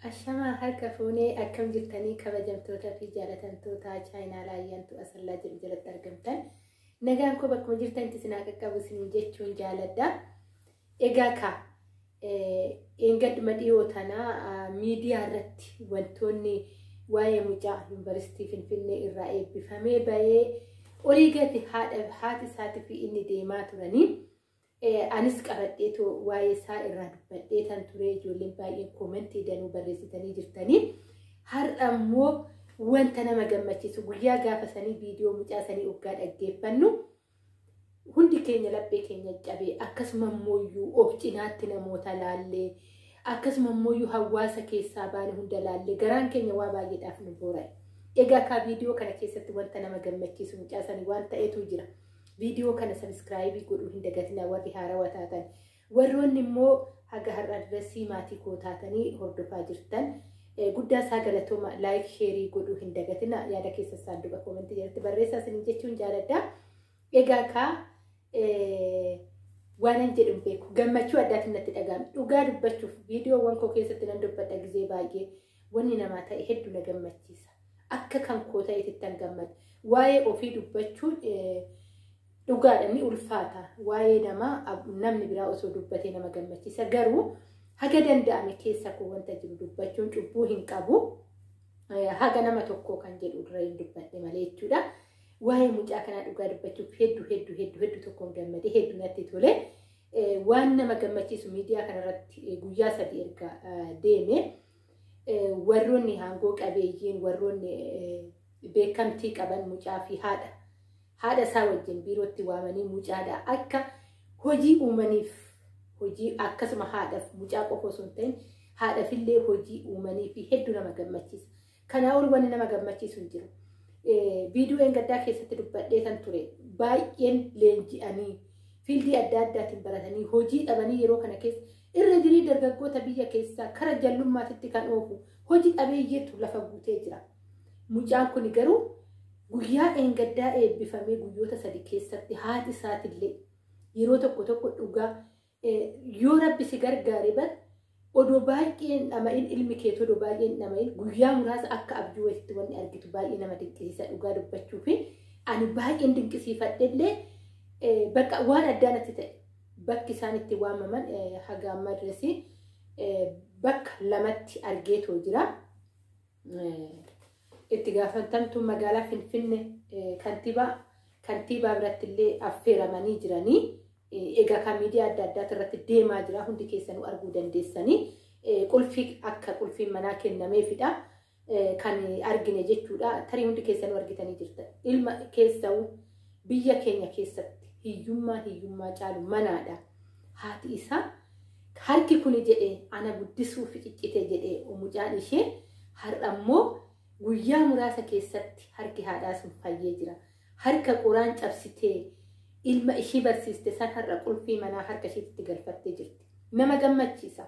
Ashama harka fuunee akkam jirtanii kabajamtoota fi jaalatamtoota chaayinaa laayyantu asallaa jiru jalatti argamtan. Nagaan koo bakkuma jirtanitti isin qaqqabu isin jechuun jaaladha. Egaa ka eengaduma dhiyoo tanaa miidiyaa irratti wantoonni waa'ee mucaa yuunivarsiitii Finfinnee irraa eebbifamee bahee olii gadi haati isaatii fi inni deemaa turanii. Anis qabadheetu waa'ee isaa irraa dubbadhee tan ture ijoolleen baay'een koomentii danuu barreessitanii jirtanii. Har'a immoo wanta nama gammachiisu guyyaa gaafa sanii viidiyoo mucaa sanii oggaa dhaggeeffannu hundi keenya laphee keenya cabee akkasuma immoo of cinaatti namoota laallee akkasuma immoo hawaasa keessaa baane hunda laallee garaan keenya waa baay'eedhaaf nu boora'e. Egaa ka viidiyoo kana keessatti wanta nama gammachiisu mucaa sanii waan ta'etu jira. Video kana subscribe godhuu hin dagatinaa warri haarawaa taatan warroonni immoo haga har'a adresii maatii koo taatanii hordofaa jirtan guddaa isaa galatooma like share godhuu hin dagatinaa yaada keessa saanduqa koomentii jalatti barreessaa isin jechuun jaaladha. Egaa ka waan jedhu beeku gammachuu addaatiin natti dhaga'ame dhugaa dubbachuuf viidiyoowwan koo keessatti nan dubbadha gizee baay'ee wanni namaa ta'e hedduu na gammachiisa akka kan koo ta'etti tan gammada waa'ee ofii dubbachuun dhugaadha ni ulfaata waa'ee namni biraa osoo dubbatee nama gammachiisa garuu haga danda'ame keessa koo wanta jiru dubbachuun cubbuu hin qabu haga nama tokko kan jedhu irra hin dubbadhe malee jechuudha. Waa'ee mucaa kanaa dhugaa dubbachuuf hedduu tokkoon gammade hedduu natti tole waan nama gammachiisu miidiyaa kanarratti guyyaa 3 erga deeme warroonni hangoo qabeeyyiin warroonni beekamtii qaban mucaa fi haadha isaa wajjin biirootti waamanii mucaadha akka hojii uumaniif hojii akkasuma haadhaaf mucaa qofa osoo hin ta'in haadhaafillee hojii uumanii fi hedduu nama gammachiisa. Kanaa ol wanni nama gammachiisu hin jiru. Viidiyoo engaddaa keessatti dubbadhee kan ture baay'een leenji'anii fiildii adda addaatiin baratanii hojii dhabanii yeroo kana keessa irra jirii dargaggoota biyya keessaa kara jallummaatitti kan oofu hojii dhabeeyyeetu lafa guutee jira. Mucaan kun garuu guyyaa engaddaa eebbifamee guyyoota 3 keessatti haati isaatillee yeroo tokko dhugaa yoo rabbi si gargaare bar odoo baay'een dhama'in ilmi keetu odoo baay'een dhama'in guyyaa muraasa akka abjuu walitti wanni argitu baay'ee nama dinqisiisa dhugaa dubbachuu fi ani baay'een dinqisiifadhellee bakka waan addaa natti ta'e bakki isaan itti waamaman haga amma adresii bakka 2tti argeetoo jira. Itti gaafatamtuu magaalaa Finfinnee kantiibaa biratti illee affeeramanii jiranii egaa kan miidiyaa adda addaa irratti deemaa jira hundi keessanuu arguu dandeessanii qulfii akka qulfiin manaa kennameefidha kan argine jechuudha. Tarii hundi keessanuu argitanii jirtan ilma keessa'u biyya keenya keessatti hiyyummaa caalu manaadha. Haati isaa harki kuni jedhee ana guddisuuf ciccite jedhee mucaan ishee har'a immoo guyyaa muraasa keessatti harki haadhaa sun fayyee jira. Harka quraan cabsitee ilma ishii barsiiste san har'a qulfii manaa harka isheetti galfattee jirti. Nama gammachiisa.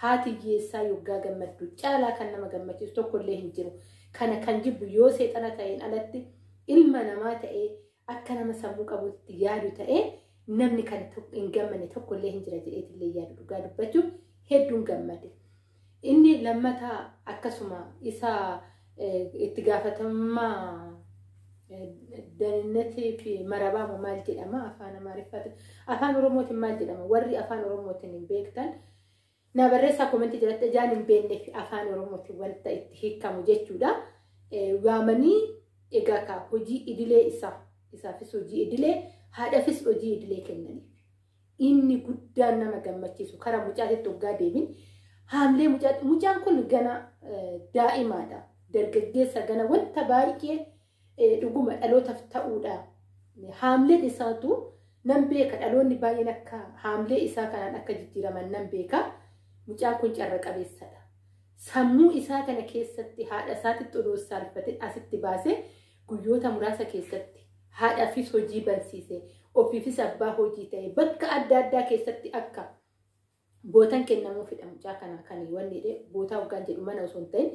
Haati hiyyeessaa yoggaa gammaddu caalaa kan nama gammachiisu tokkollee hin jiru. Kana kan jibbu yoo seexana ta'een alatti ilma namaa ta'ee akka nama sammuu qabutti yaadu ta'ee namni kan hin gammanne tokkollee hin jira jedheetillee yaadu dhugaa dubbachuuf hedduun gammade. Inni lammataa akkasuma isaa itti gaafatamummaa dandeettii fi marabaa maal jedhama afaan Amaariffaatiin afaan Oromootiin maal jedhama warri afaan Oromootiin hin beektan na barreessaa koomentii jalatti ijaan hin beekne fi afaan Oromootiin wanta itti hiikamu jechuudha. Waamanii egaa ka hojii idilee isaafis hojii idilee haadhaafis hojii idilee kennaniif inni guddaan nama gammachiisu karaa mucaatitti waggaa deebiin haamlee mucaan kun gana daa'imaadha. Dargaggeessa gana wanta baay'ee dhuguma dhalootaaf ta'uudha. Haamleen isaatu nan beeka dhaloonni baay'een akka haamlee isaa kanaan akka jijjiiraman nan beeka. Mucaan kun carra qabeessadha. Sammuu isaa kana keessatti haadha isaatitti odoo saalfatee asitti baasee guyyoota muraasa keessatti haadhaafis hojii barsiisee ofiifis abbaa hojii ta'e bakka adda addaa keessatti akka bootan kennamuufidha mucaa kana kan wanni bootaa hoggaan jedhu mana osoo hin ta'in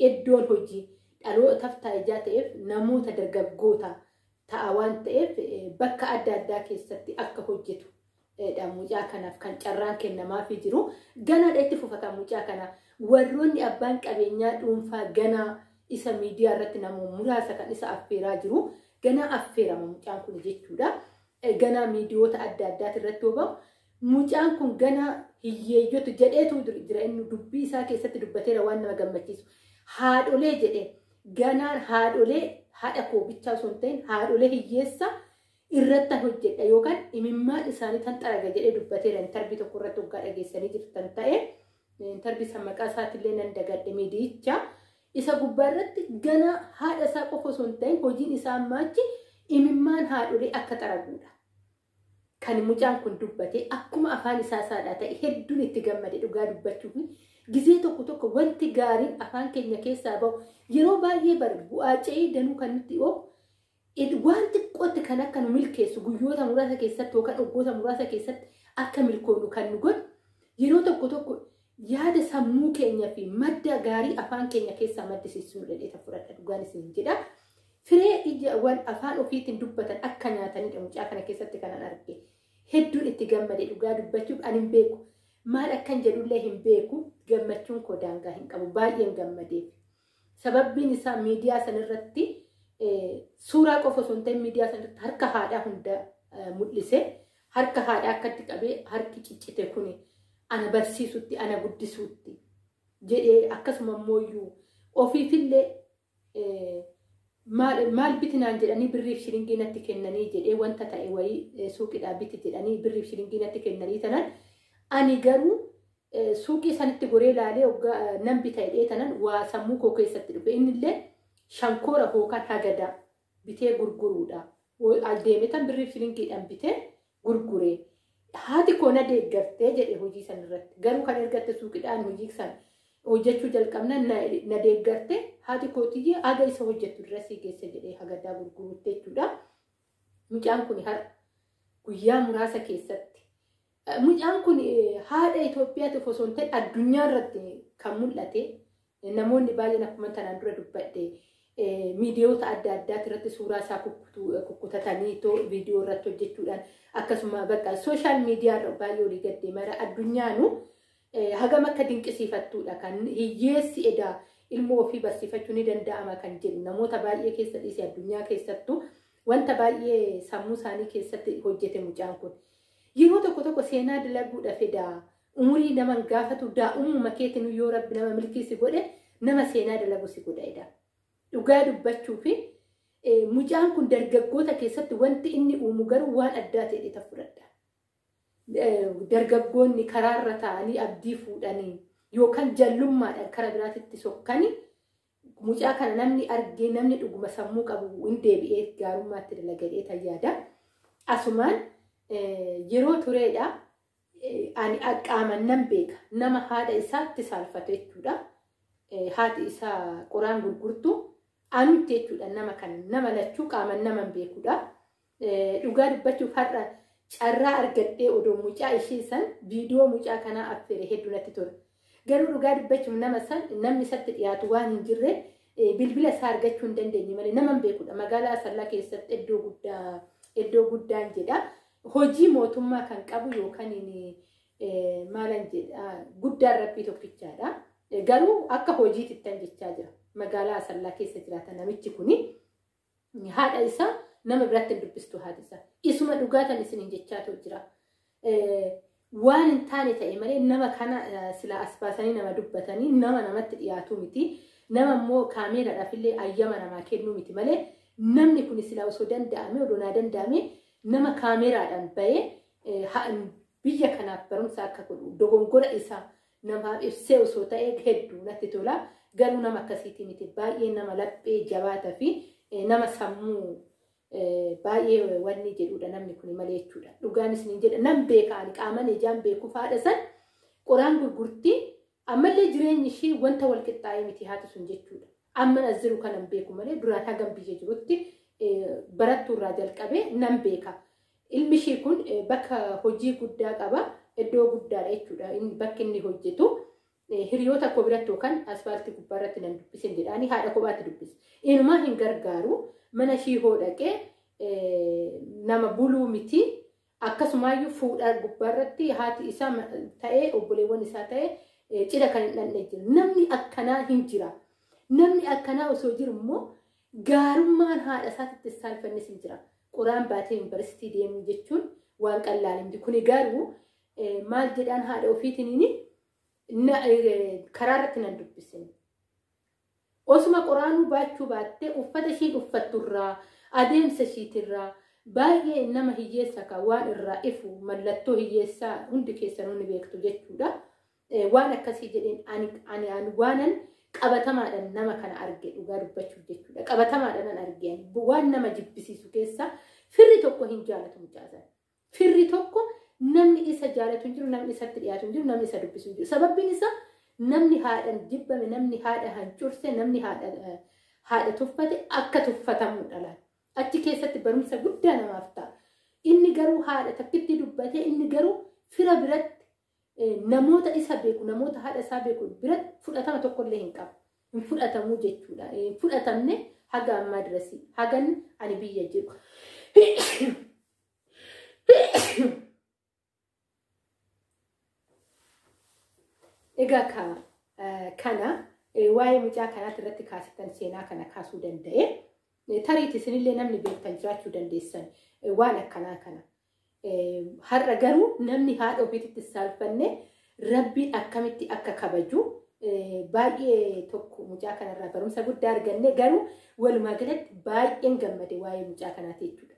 iddoon hojii dhalootaaf taa'ijaa ta'eef namoota dargaggoota ta'a waan ta'eef bakka adda addaa keessatti akka hojjetu mucaa kanaaf kan carraan kennamaa fi jiru ganaadha itti fufata mucaa kana warroonni abbaan qabeenyaa dhuunfaa ganaa isa miidiyaa irratti namoota muraasa kan isa affeeraa jiru ganaa affeerama mucaan kun jechuudha ganaa miidiyoota adda addaati irratti hoobamu mucaan kun ganaa hiyyeeyyotu jedheetu jira inni dubbii isaa keessatti dubbateera waan nama gammachiisu haadholee jedhee ganaan haadholee haadha koobichaa osoo hin ta'in haadholee hiyyeessa irratti hojjedha yookaan imimmaan isaanii tan xaraga jedhee dubbateera intarbii tokko irratti hoggaa dhageessanii jirtan ta'e intarbii san maqaa isaatiillee nan dagadhe miidiyicha isa gubbaa irratti ganaa haadha isaa qofa osoo hin ta'in hojiin isaa ammaachi imimmaan haadholee akka xaraguudha. Kan mucaan kun dubbate akkuma afaan isaa saadhaa ta'e hedduun itti gammade dhugaa dubbachuuf gizee tokko wanti gaariin afaan keenya keessaa bahu yeroo baay'ee bar bu'aa ce'ii danuu kan nutti oofu waan xiqqootti kan akka nu milkeessu guyyoota muraasa keessatti yookaan waggoota muraasa keessatti akka milkoonu kan nu godhu yeroo tokko yaada sammuu keenya fi madda gaarii afaan keenya keessaa maddisiisuu danda'eeta fudhadha dhugaan isin jedha. Firee ijawwan afaan ofiitiin dubbatan akka nyaatanidha mucaa kana keessatti kanan arge. Hedduun itti gammade dhugaa dubbachuuf ani hin beeku. Maal akkan jedhullee hin beeku gammachuun koo daangaa hin qabu baay'een gammadeef. Sababbiin isaa miidiyaa sanarratti suuraa qofa osoo hin ta'in miidiyaa sanarratti harka haadhaa hunda mul'ise harka haadhaa akkatti qabee harki ciccite kuni ana barsiisutti ana guddisuutti jedhee akkasuma immoo ofiifillee maal bitinaan jedhanii birriif shilingii natti kennanii jedhee wanta ta'e wayii suuqidhaa biti jedhanii birriif shilingii natti kennanii tanan ani garuu suuqii sanitti goree laalee nan bita'ee tanan waa sammuu koo keessatti dhufe innillee shankoora hookaan hagadaa bitee gurguruudha. Deemee tan birriif shilingiidhaan bitee gurguree haati koo na deeggartee jedhe hojii sanarratti garuu kan ergatte suuqidhaan hojii san hojjechuu jalqabna na deeggarte haati kootiyyee aga isa hojjettu dirasii geesse jedhee hagadaa gurguruutti jechuudha. Mucaan kun guyyaa muraasa keessatti mucaan kun haadha Itoophiyaatiif osoo hin ta'in addunyaa irratti kan mul'ate namoonni baay'een akkuma tanaan dura dubbadhe miidiyoota adda addaati irratti suuraa isaa kukkutatanii viidiyoo irratti hojjechuudhaan akkasuma bakka sooshaal miidiyaa irra baay'ee olii gaddee mara addunyaanu hagam akka dinqisiifattuudha kan hiyyeessi edaa ilmoo ofii barsiifachuu ni danda'ama kan jedhu namoota baay'ee keessa dhiisee addunyaa keessattuu wanta baay'ee sammuu isaanii keessatti hojjete mucaan kun yeroo tokko seenaa dalaguudha fedaa umurii nama gaafatu daa'umuma keetiin yoo rabbi nama milkiisi godhe nama seenaa dalagu si godha edaa dhugaa dubbachuu fi mucaan kun dargaggoota keessatti wanti inni uumu garuu waan addaa ta'e itti fudhadha. Dargaggoonni karaarra ta'anii abdii fuudhanii yookaan jallummaadhaan karaa biraatitti sokkanii mucaa kana namni argee namni dhuguma sammuu qabu hin deebi'ee gaarummaatti dalagadhee tayyaada. Asumaan yeroo tureedha ani qaaman nan beeka nama haadha isaatti saalfate jechuudha. Haati isaa qoraan gurgurtu anutti jechuudha nama kan nama lachuu qaaman nama beekuudha. Dhugaa dubbachuuf har'a carraa argadhee odoo mucaa ishee san viidiyoo mucaa kanaa affeere hedduu natti ture. Garuu dhugaa dubbachuuf nama san namni isatti dhiyaatu waan hin jirre bilbila isaa argachuu hin dandeenye malee nama beekuudha. Magaalaa Asallaa keessatti iddoo guddaan jedha. Hojii mootummaa kan qabu yookaan maalan jedha guddaan rabbii tokkichaadha. Garuu akka hojiitti tan jechaa jira. Magaalaa Asallaa keessa jiraata namichi kuni haadha isaa nama biratti dubbistu haadha isaa. Isuma dhugaatan isin jechaatu jira. Waan hin taane ta'e malee nama kana sila as baasanii nama dubbatanii nama namatti dhiyaatu miti. Nama immoo kaameeraadhaaf illee ayyama namaa kennuu miti malee namni kun sila osoo danda'ame odoo naa danda'ame nama kaameeraadhaan bahee biyya kanaaf barumsa akka godhu dogongora isaa namaaf ibsee osoo ta'e hedduu natti tola. Garuu nama akkasiitii miti baay'ee nama laphee jabaata fi nama sammuu baay'ee wanni jedhudha namni kun malee jechuudha. Dhugaanis ni jedha nam beekaan qaaman ijaan beekuuf haadha san qoraan gurgurtii ammallee jireenyi ishii wanta wal qixxaa'ee miti haati sun jechuudha. Amma azziru kanan beeku malee duraan hagam biyya jirutti barattuu irraa jalqabee nan beeka. Ilmi ishii kun bakka hojii guddaa qaba iddoo guddaadha jechuudha. Bakki inni hojjetu hiriyoota koo biratti yookaan asfaaltii gubbaa irratti nan dubbisin jedhaanii haadha kophaatti dubbise. Inumaa hin gargaaru mana ishii hoo dhaqee nama buluu miti akkasumayyuu fuudhaa gubbaarratti haati isaa ta'ee obboleewwan isaa ta'ee cidha kan hin dhandhe jira. Namni akkanaa hin jira. Namni akkanaa osoo jiru immoo gaarummaan haadha isaatti saalfannis hin jira. Quraan baatee yuunivarsiitii deemuu jechuun waan qallaan miti. Kuni garuu maal jedhaan haadha ofiitiin karaa irratti nan dubbisin. Osuma quraanuu baachuu baattee uffata ishiin uffatturraa adeemsa ishiitirraa baay'ee nama hiyyeessa kan waan irraa ifu mallattoo hiyyeessaa hundi keessan hundi beektu jechuudha. Waan akkasii jedheen ani waanan qabatamaadhaan nama kana arge dhugaa dubbachuuf jechuudha. Qabatamaadhaan argeen waan nama jibbisiisu keessa firri tokko hin jaalatu mucaasan. Firri tokko namni isa jaalatu hin jiru, namni isatti dhiyaatu hin jiru, namni isa dubbisu hin jiru. Sababbiin isaa namni haadhaan jibbame, namni haadha hancurse, namni haadha tuffate akka tuffatamu dhala. Achi keessatti barumsa guddaa namaaf ta'a. Inni garuu haadha takkitti dubbatee inni garuu fira biratti namoota isa beeku, namoota haadha isaa beeku biratti fudhatama tokkollee hin qabu. Hin fudhatamuu jechuudha. Hin fudhatamne haga ammaa dirasi. Hagan ani biyya jiru. Egaa kana waa'ee mucaa kanaatti irratti kaasitan seenaa kana kaasuu danda'e. Tariiti isinillee namni beektan jiraachuu dandeessan waan akkanaa kana. Har'a garuu namni haadha ofiitti saalfanne rabbiin akkamitti akka kabaju baay'ee tokko mucaa kanarraa barumsa guddaa arganne garuu walumaa galatti baay'een gammade waa'ee mucaa kanaati jechuudha.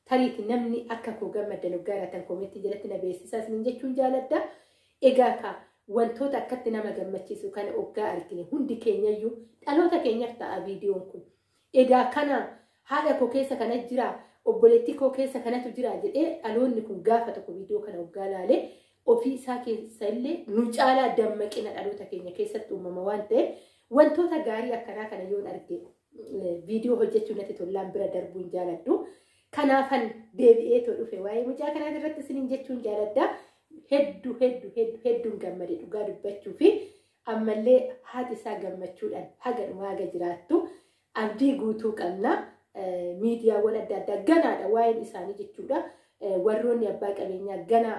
Tariiti namni akka koo gammadan hoggaaratan koometti jalatti na beeksisaa isiniin jechuun jaaladha. Egaa wantoota akkatti nama gammachiisu kana hoggaa argine hundi keenyayyuu dhaloota keenyaaf ta'a viidiyoon kun. Egaa kana haadha koo keessa kana jira, obboleettii koo keessa kanatu jira jedhee dhaloonni kun gaafa tokko viidiyoo kana hoggaa laalee ofii isaa keessa illee nu caalaa dammaqina dhaloota keenya keessatti uumama waan ta'eef wantoota gaarii akkanaa kana yoon arge viidiyoo hojjechuu natti tollaan bira darbuun jaaladhu. Kanaafan deebi'ee too dhufe waa'ee mucaa kanaa irratti isiniin jechuun jaaladha. Hedduun gammade dhugaa dubbachuu fi ammallee haati isaa gammachuudhaan haga dhumaa haga jiraattu abdii guutuu qabna. Miidiyaawwan adda addaa ganaadha waa'een isaanii jechuudha. Warroonni abbaa qabeenyaa gana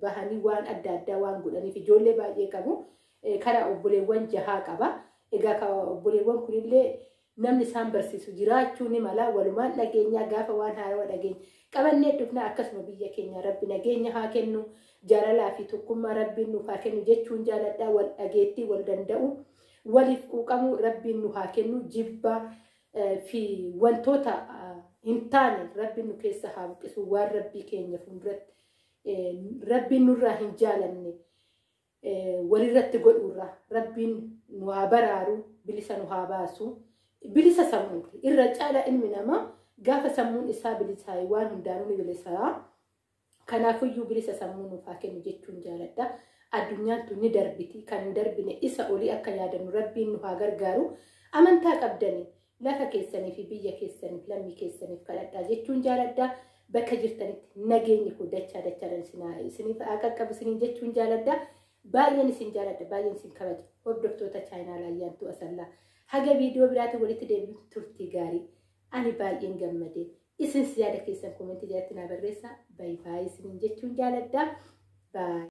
bahanii waan adda addaa waan godhaniif ijoollee baay'ee qabu. Karaa obboleewwan 6 qaba. Egaa obboleewwan kunillee namni isaan barsiisu jiraachuu ni mala. Walumaan dhageenyaa gaafa waan haarawaa dhageenya qabannee dhufna. Akkasuma biyya keenya rabbi nageenya haa kennu, jaalalaa fi tokkummaa rabbiin nuuf haa kennu jechuun jaaladha. Wal dhageettii, wal danda'u, waliif quuqamuu rabbiin nu haa kennu. Jibba fi wantoota hin taane rabbiin nu keessa haa buqisu. Waan rabbii keenya fuulduratti rabbiin nurraa hin jaalanne walirratti godhurraa rabbiin nu haa baraaru, bilisa nu haa baasu. Bilisa sammuuti. Irra caala ilmi namaa gaafa sammuun isaa bilisaa waan hundaanuu ni bilisaa. Kanaafuyyuu bilisa sammuu nuuf haa kennu jechuun jaaladha. Addunyaan tun ni darbiti. Kan hin darbine isa olii akka yaadannu rabbiin nu haa gargaaru. Amantaa qabdanii lafa keessanii fi biyya keessaniif lammii keessaniif kadhadhaa jechuun jaaladha. Bakka jirtanitti nageenyi kun dachaan isiniif haa qaqqabu isiniin jechuun jaaladha. Baay'een isin jaaladha. Baay'een isin kabaja. Hordoftoota chaayinaal Ayyaantuu Asallaa. Haga viidiyoo biraatti walitti deebi'u turtii gaarii. Ani baay'een gammade. Isinis yaada keessan koomentii jalatti naa barreessaa. Baay'ee isiniin jechuun jaaladha. Baay'ee.